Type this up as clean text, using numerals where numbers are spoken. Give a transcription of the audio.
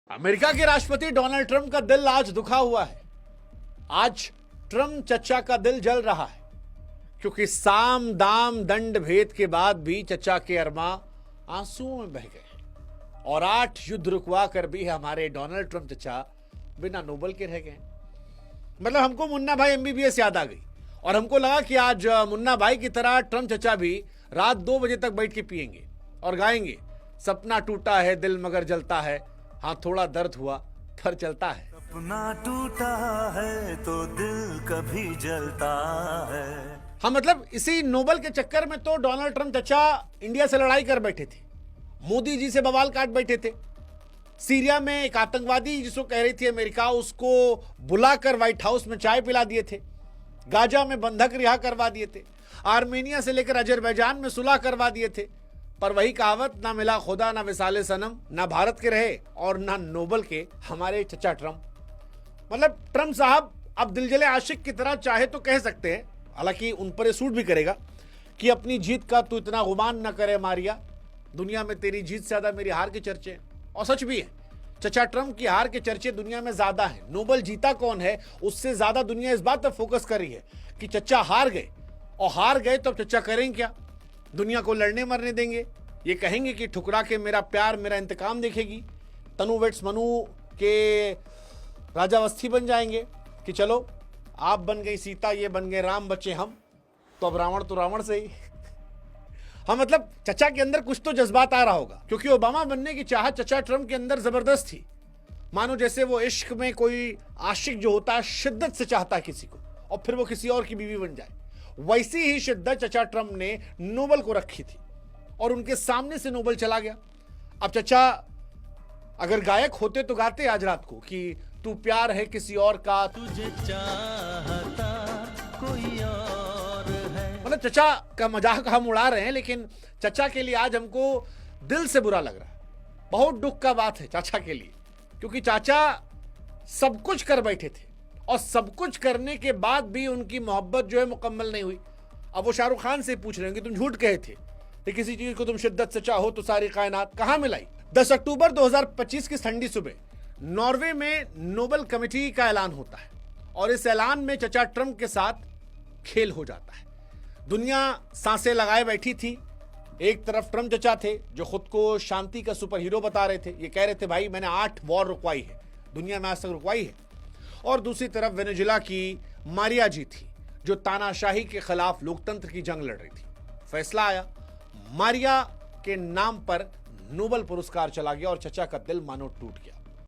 America के राष्ट्रपति Donald Trump का दिल आज दुखा हुआ है। आज ट्रंप चचा का दिल जल रहा है क्योंकि साम दाम दंड भेद के बाद भी चचा के अरमा आंसुओं में बह गए और 8 युद्ध रुकवा कर भी हमारे डोनाल्ड ट्रंप चचा बिना नोबल के रह गए। मतलब हमको मुन्ना भाई एमबीबीएस याद आ गई और हमको लगा कि आज मुन्ना भाई की तरह ट्रंप चचा भी रात 2 बजे तक बैठ के पिएंगे और गाएंगे, सपना टूटा है दिल मगर जलता है, हाँ थोड़ा दर्द हुआ पर चलता है। सपना टूटा है तो दिल कभी जलता है। हाँ मतलब इसी नोबल के चक्कर में तो डोनाल्ड ट्रंप चचा इंडिया से लड़ाई कर बैठे थे, मोदी जी से बवाल काट बैठे थे। सीरिया में एक आतंकवादी जिसको कह रही थी अमेरिका, उसको बुलाकर व्हाइट हाउस में चाय पिला दिए थे। गाजा में बंधक रिहा करवा दिए थे। आर्मेनिया से लेकर अजरबैजान में सुलह करवा दिए थे। पर वही कहावत, ना मिला खुदा ना विसाले सनम, ना भारत के रहे और ना नोबल के हमारे चचा ट्रंप। मतलब ट्रंप साहब अब दिलजले आशिक की तरह चाहे तो कह सकते हैं, हालांकि उन पर ये सूट भी करेगा, कि अपनी जीत का तू इतना गुमान न करे मारिया, दुनिया में तेरी जीत से ज्यादा मेरी हार के चर्चे हैं। और सच भी है, चचा ट्रंप की हार के चर्चे दुनिया में ज्यादा हैं। नोबल जीता कौन है उससे ज्यादा दुनिया इस बात पर फोकस कर रही है कि चचा हार गए, और हार गए तो अब चचा करें क्या? दुनिया को लड़ने मरने देंगे? ये कहेंगे कि ठुकरा के मेरा प्यार मेरा इंतकाम देखेगी? तनु वेट्स मनु के राजावस्थी बन जाएंगे कि चलो आप बन गई सीता, ये बन गए राम, बचे हम, तो अब रावण तो रावण से ही। हाँ मतलब चचा के अंदर कुछ तो जज्बात आ रहा होगा, क्योंकि ओबामा बनने की चाहत चचा ट्रंप के अंदर जबरदस्त थी। मानो जैसे वो इश्क में कोई आशिक जो होता है शिद्दत से चाहता है किसी को और फिर वो किसी और की बीवी बन जाए, वैसी ही शिद्दत चचा ट्रंप ने नोबल को रखी थी और उनके सामने से नोबल चला गया। अब चचा अगर गायक होते तो गाते आज रात को कि तू प्यार है किसी और का, तुझे चाहता कोई और है। मतलब चचा का मजाक हम उड़ा रहे हैं, लेकिन चचा के लिए आज हमको दिल से बुरा लग रहा है। बहुत दुख का बात है चाचा के लिए, क्योंकि चाचा सब कुछ कर बैठे थे और सब कुछ करने के बाद भी उनकी मोहब्बत जो है मुकम्मल नहीं हुई। अब वो शाहरुख खान से पूछ रहे हैं कि तुम झूठ कहे थे कि किसी चीज को तुम शिद्दत से चाहो तो सारी कायनात कहां मिलाई। 10 अक्टूबर 2025 की ठंडी सुबह नॉर्वे में नोबल कमेटी का ऐलान होता है और इस ऐलान में चचा ट्रंप के साथ खेल हो जाता है। दुनिया सांसें लगाए बैठी थी। एक तरफ ट्रंप चचा थे जो खुद को शांति का सुपर हीरो बता रहे थे, ये कह रहे थे भाई मैंने 8 वॉर रुकवाई है, दुनिया में आज तक रुकवाई है। और दूसरी तरफ वेनेजुएला की मारिया जी थी जो तानाशाही के खिलाफ लोकतंत्र की जंग लड़ रही थी। फैसला आया, मारिया के नाम पर नोबल पुरस्कार चला गया और चचा का दिल मानो टूट गया।